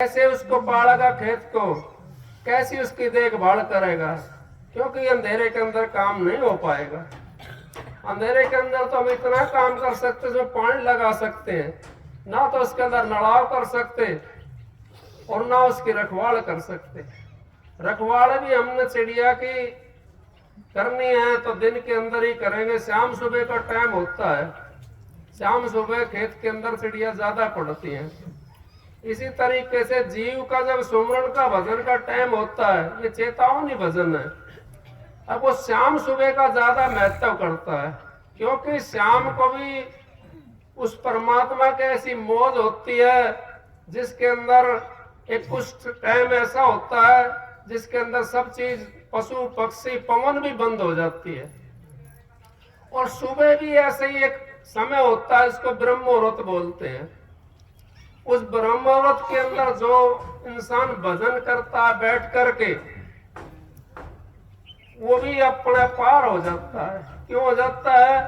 कैसे उसको पालेगा खेत को, कैसी उसकी देखभाल करेगा, क्योंकि अंधेरे के अंदर काम नहीं हो पाएगा। अंधेरे के अंदर तो हम इतना काम कर सकते हैं, उसमें पानी लगा सकते हैं, ना तो उसके अंदर नड़ाव कर सकते और ना उसकी रखवाल कर सकते। रखवाल भी हमने चिड़िया की करनी है तो दिन के अंदर ही करेंगे। शाम सुबह का टाइम होता है, शाम सुबह खेत के अंदर चिड़िया ज्यादा पड़ती है। इसी तरीके से जीव का जब सुमरण का भजन का टाइम होता है, ये चेतावनी भजन है, अब वो शाम सुबह का ज्यादा महत्व करता है, क्योंकि शाम को भी उस परमात्मा के ऐसी मौज होती है जिसके अंदर एक कुछ टाइम ऐसा होता है जिसके अंदर सब चीज पशु पक्षी पवन भी बंद हो जाती है। और सुबह भी ऐसे ही एक समय होता है, इसको ब्रह्म मुहूर्त बोलते हैं। उस ब्रह्म मुहूर्त के अंदर जो इंसान भजन करता है बैठ करके, वो भी अपने पार हो जाता है। क्यों हो जाता है?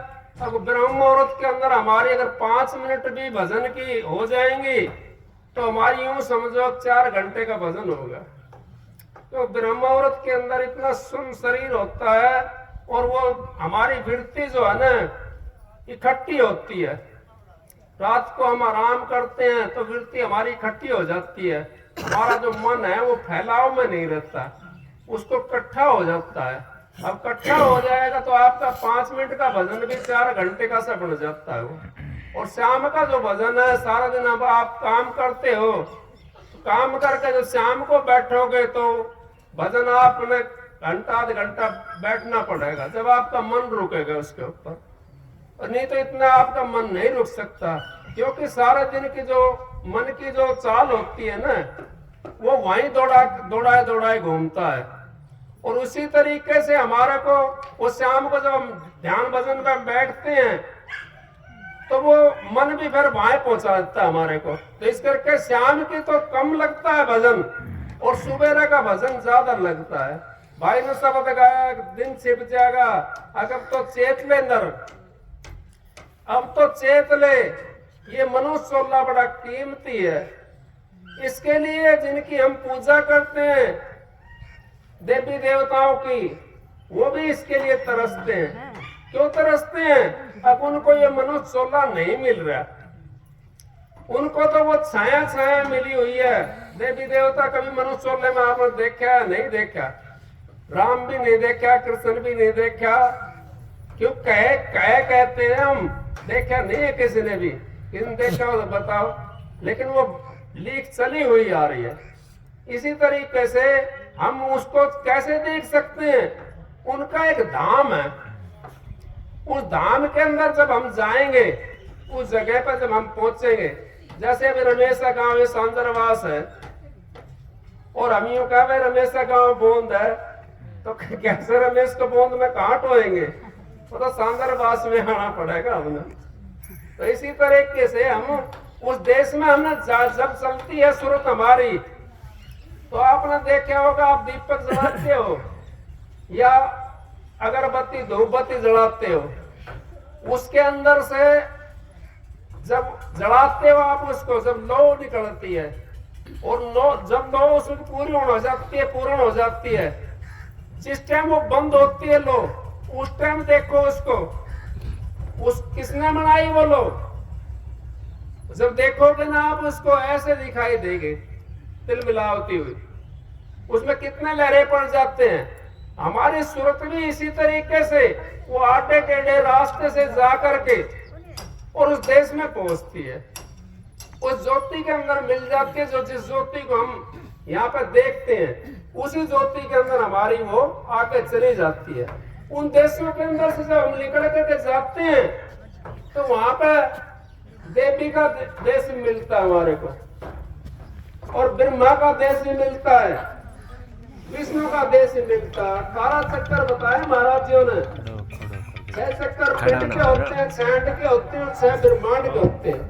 अब ब्रह्म मुहूर्त के अंदर हमारी अगर 5 मिनट भी भजन की हो जाएंगी तो हमारी यूं समझो 4 घंटे का भजन होगा। तो ब्रह्म मुहूर्त के अंदर इतना सुन शरीर होता है और वो हमारी वृत्ति जो है ना इकट्ठी होती है। रात को हम आराम करते हैं तो वृत्ति हमारी इकट्ठी हो जाती है, हमारा जो मन है वो फैलाव में नहीं रहता, उसको इकट्ठा हो जाता है। अब इकट्ठा हो जाएगा तो आपका 5 मिनट का भजन भी 4 घंटे का सा बन जाता है वो। और शाम का जो भजन है, सारा दिन अब आप काम करते हो, काम करके जब शाम को बैठोगे तो भजन आपने घंटा आध घंटा बैठना पड़ेगा, जब आपका मन रुकेगा उसके ऊपर। और नहीं तो इतना आपका मन नहीं रुक सकता, क्योंकि सारे दिन की जो मन की जो चाल होती है ना, वो वहीं दौड़ाए दौड़ाए घूमता है। और उसी तरीके से हमारे को वो शाम को जब हम ध्यान भजन में बैठते हैं तो वो मन भी फिर वहां पहुंचा देता है हमारे को। तो इस करके शाम की तो कम लगता है भजन और सुबेरे का भजन ज्यादा लगता है। भाई ने शब्द गाया, दिन छिप जाएगा, अगर तो चेत ले नर, अब तो चेत ले, ये मनुष्य सोला बड़ा कीमती है। इसके लिए जिनकी हम पूजा करते हैं देवी देवताओं की, वो भी इसके लिए तरसते हैं। क्यों तरसते हैं? अब उनको ये मनुष्य सोला नहीं मिल रहा, उनको तो वो छाया छाया मिली हुई है। देवी देवता कभी मनुष्य सोले में आपने देखा है? नहीं देखा। राम भी नहीं देखा, कृष्ण भी नहीं देखा। क्यों कहते हैं हम, देखा नहीं है किसी ने भी। किसने देखा हो तो बताओ। लेकिन वो लीक चली हुई आ रही है। इसी तरीके से हम उसको कैसे देख सकते हैं? उनका एक धाम है, उस धाम के अंदर जब हम जाएंगे, उस जगह पर जब हम पहुंचेंगे, जैसे अभी रमेशा गांव ये सांदरवास है और हम यूं कहा रमेशा गांव बोंद है, तो कैसे रमेश को बोंद में कहां टोएंगे? वो तो सांदरवास में आना पड़ेगा हमने। तो इसी तरीके से हम उस देश में हमने जब चलती है सूरत हमारी, तो आपने देखा होगा, आप दीपक जलाते हो या अगरबत्ती धूपबत्ती जलाते हो, उसके अंदर से जब जलाते हो आप उसको, जब लौ निकलती है और जब लौ उसमें पूरी हो जाती है, पूर्ण हो जाती है, जिस टाइम वो बंद होती है लो, उस टाइम देखो उसको, उस किसने बनाई वो लो। जब देखोगे ना आप उसको ऐसे दिखाई देंगे तिलमिलाती हुई, उसमें कितने लहरें पड़ जाते हैं। हमारी सूरत भी इसी तरीके से वो आटे टेढ़े रास्ते से जा करके और उस देश में पहुंचती है, उस ज्योति के अंदर मिल जाती है। जो जिस ज्योति को हम यहाँ पे देखते हैं, उसी ज्योति के अंदर हमारी वो आके चली जाती है। उन देशों के अंदर से जब हम निकल करके जाते हैं तो वहां पे देवी का देश भी मिलता है हमारे को, और ब्रह्मा का देश भी मिलता है, विष्णु का देश भी मिलता है। 18 चक्कर बताए महाराज जी ने। 6 चक्कर पिंड के होते हैं, 6 अंड के होते हैं, 6 ब्रह्मांड के होते हैं।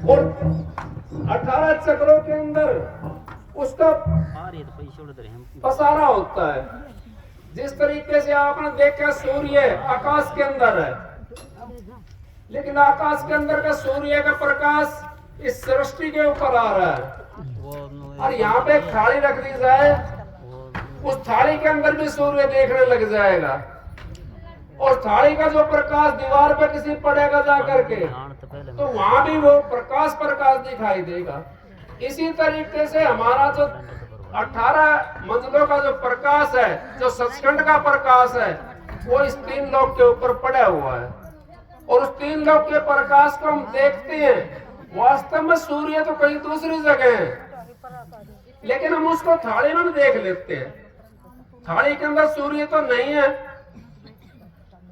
और 18 चक्रों के अंदर उसका पसारा होता है। जिस तरीके से आपने देखा सूर्य आकाश के अंदर है, लेकिन आकाश के अंदर का सूर्य का प्रकाश इस सृष्टि के ऊपर आ रहा है। और यहाँ पे एक थाली रख दी जाए, उस थाली के अंदर भी सूर्य देखने लग जाएगा, और थाली का जो प्रकाश दीवार पे किसी पड़ेगा जा करके, तो वहां भी वो प्रकाश दिखाई देगा। इसी तरीके से हमारा जो 18 मंजिलों का जो प्रकाश है, जो सचखंड का प्रकाश है, वो इस 3 लोक के ऊपर पड़ा हुआ है। और उस 3 लोक के प्रकाश को हम देखते हैं। वास्तव में सूर्य तो कहीं दूसरी जगह है, लेकिन हम उसको थाली में देख लेते हैं। थाली के अंदर सूर्य तो नहीं है,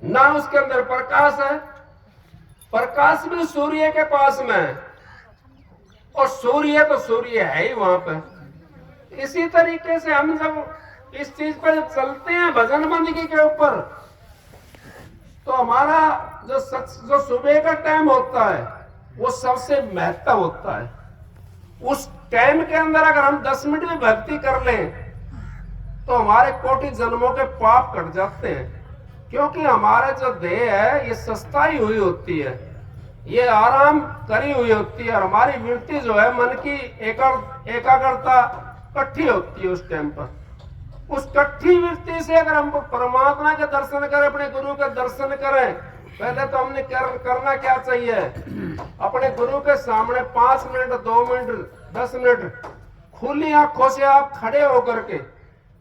ना उसके अंदर प्रकाश है। प्रकाश भी सूर्य के पास में है, और सूर्य तो सूर्य है ही वहां पर। इसी तरीके से हम जब इस चीज पर चलते हैं भजन बंदगी के ऊपर, तो हमारा जो सुबह का टाइम होता है वो सबसे महत्व होता है। उस टाइम के अंदर अगर हम 10 मिनट भी भक्ति कर लें तो हमारे कोटि जन्मों के पाप कट जाते हैं। क्योंकि हमारे जो देह है ये सस्ताई हुई होती है, ये आराम करी हुई होती है, और हमारी वृत्ति जो है मन की एकाग्रता इकट्ठी होती है उस टाइम पर। उस इकट्ठी वृत्ति से अगर हम परमात्मा के दर्शन करें, अपने गुरु के दर्शन करें, पहले तो हमने करना क्या चाहिए, अपने गुरु के सामने 5 मिनट, 2 मिनट, 10 मिनट खुली आंखों से आप खड़े होकर के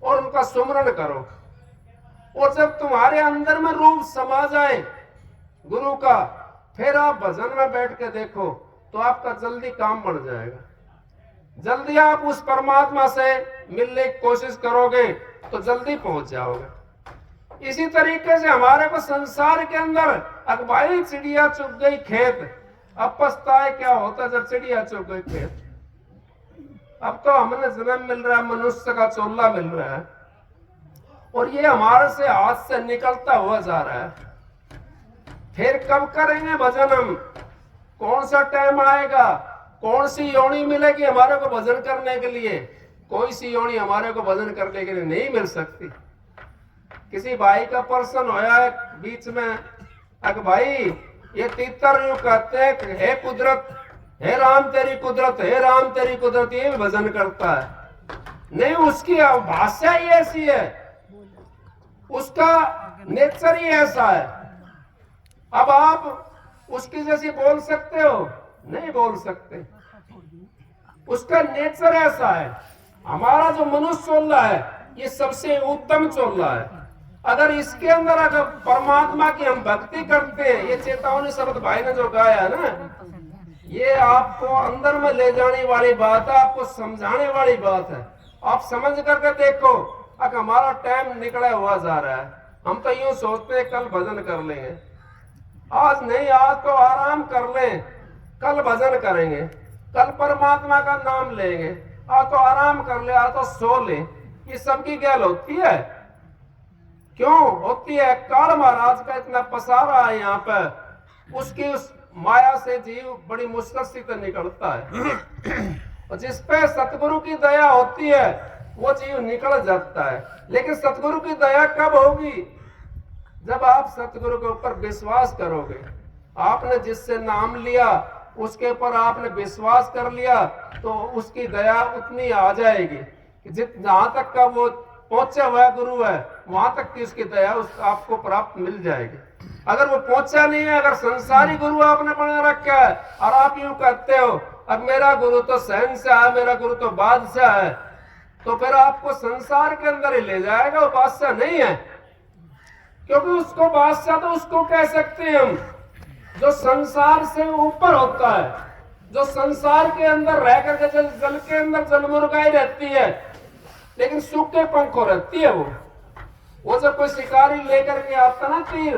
और उनका सुमरण करो। और जब तुम्हारे अंदर में रूप समा जाए गुरु का, फिर आप भजन में बैठ के देखो तो आपका जल्दी काम बढ़ जाएगा। जल्दी आप उस परमात्मा से मिलने की कोशिश करोगे तो जल्दी पहुंच जाओगे। इसी तरीके से हमारे को संसार के अंदर अगवाई चिड़िया चुग गई खेत, अब पछताए क्या होता जब चिड़िया चुग गई खेत। अब तो हमें जन्म मिल रहा है, मनुष्य का चोला मिल रहा है, और ये हमारे से हाथ से निकलता हुआ जा रहा है। फिर कब करेंगे भजन हम? कौन सा टाइम आएगा? कौन सी योनि मिलेगी हमारे को भजन करने के लिए? कोई सी योनि हमारे को भजन करने के लिए नहीं मिल सकती। किसी भाई का प्रश्न होया है बीच में, अगर भाई ये तीतर यूं कहते हैं, हे कुदरत, हे राम तेरी कुदरत, हे राम तेरी कुदरत, ये भी भजन करता है। नहीं, उसकी भाषा ही ऐसी है, उसका नेचर ही ऐसा है। अब आप उसकी जैसी बोल सकते हो? नहीं बोल सकते। उसका नेचर ऐसा है। हमारा जो मनुष्य चोला है ये सबसे उत्तम चोला है। अगर इसके अंदर अगर परमात्मा की हम भक्ति करते हैं, ये चेतावनी शब्द भाई ने जो गाया है ना, ये आपको अंदर में ले जाने वाली बात है, आपको समझाने वाली बात है। आप समझ करके देखो। अगर हमारा टाइम निकला हुआ जा रहा है, हम तो यूं सोचते हैं कल भजन कर लेंगे, आज नहीं, आज तो आराम कर लें, कल भजन करेंगे, कल परमात्मा का नाम लेंगे, आज तो आराम कर ले, आज तो सो ले। ये सबकी गैल होती है। क्यों होती है? काल महाराज का इतना पसारा है यहाँ पर, उसकी उस माया से जीव बड़ी मुश्किल से निकलता है। और जिस पे सतगुरु की दया होती है वो जीव निकल जाता है। लेकिन सतगुरु की दया कब होगी? जब आप सतगुरु के ऊपर विश्वास करोगे। आपने जिससे नाम लिया उसके ऊपर आपने विश्वास कर लिया तो उसकी दया उतनी आ जाएगी कि जहां तक का वो पहुंचा हुआ गुरु है वहां तक की उसकी दया आपको प्राप्त मिल जाएगी। अगर वो पहुंचा नहीं है, अगर संसारी गुरु आपने बना रखा है और आप यूं कहते हो अब मेरा गुरु तो शहंशाह है, मेरा गुरु तो बादशाह है, तो फिर आपको संसार के अंदर ही ले जाएगा। वो बादशाह नहीं है, क्योंकि उसको बादशाह तो उसको कह सकते हैं हम जो संसार से ऊपर होता है, जो संसार के अंदर रह करके जल के अंदर जलमुर्गाई रहती है लेकिन सूखे पंखों रहती है। वो जब कोई शिकारी लेकर के आता ना तीर,